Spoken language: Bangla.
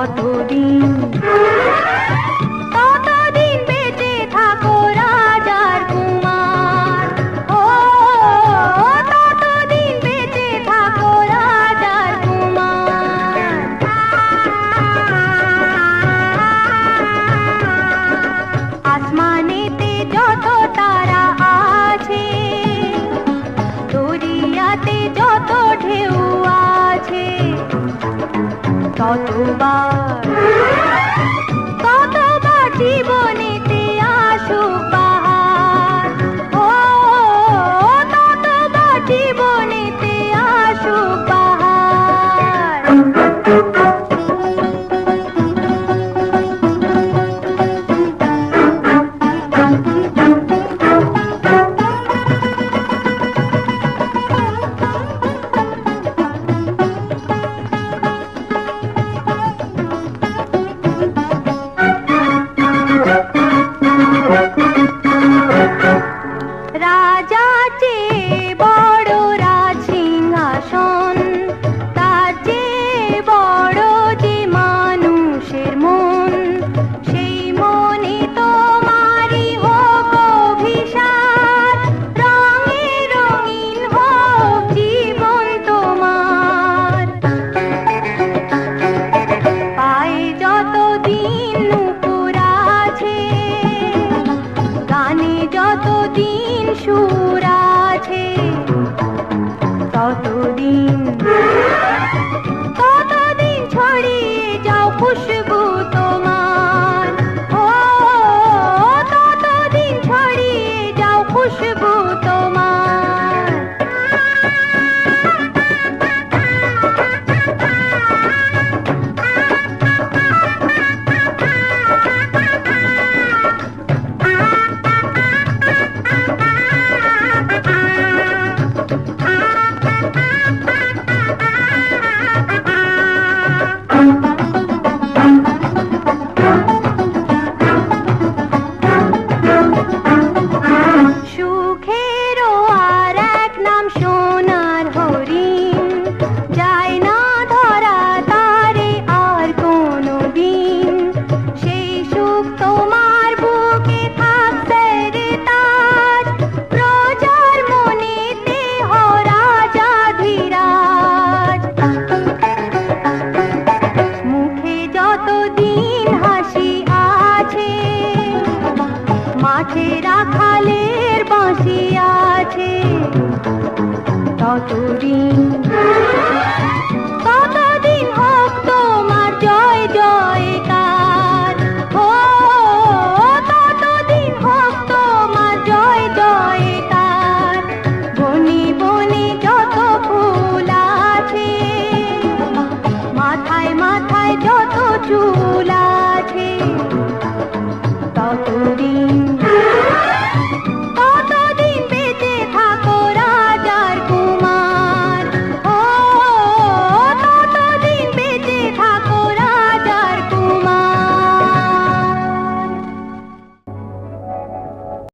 ততদিন ততদিন বেঁচে থাকো রাজার কুমার, ও ততদিন বেঁচে থাকো রাজার কুমার। আসমানেতে যত তারা আছে, দরিয়াতে যত ঢেউ আছে, ততবার ততবার জীবনেতে আসুক বাহার, ও ততবার জীবনেতে আসুক বাহার। রাজা চেয়ে বড় রাজসিংহাসন, তার চেয়ে বড় যে মানুষের মন, সেই মনে তোমারই হোক অভিসার, রঙে রঙিন হোক জীবন তোমার। পায়ে যতদিন নূপুর আছে, গানে যতদিন সুর আছে, ততদিন ততদিন ছড়িয়ে যাও খুশবু তোমার, ও ততদিন ছড়িয়ে যাও খুশবু তোমার। সুখেরও আর এক নাম সোনার হরিণ, যায় না ধরা তারে আর কোনো দিন, সেই সুখ তোমার বুকে থাকবে রে তাজ, প্রজার মনেতে হ রাজাধিরাজ। মুখে যতদিন হাসি আছে, মাঠে রাখালের বাঁশি আছে, ততদিন ততদিন হোক তোমার জয় জয়কার, ও ততদিন হোক তোমার জয় জয়কার। বনে বনে যত ফুল আছে, মাথায় মাথায় যত চুল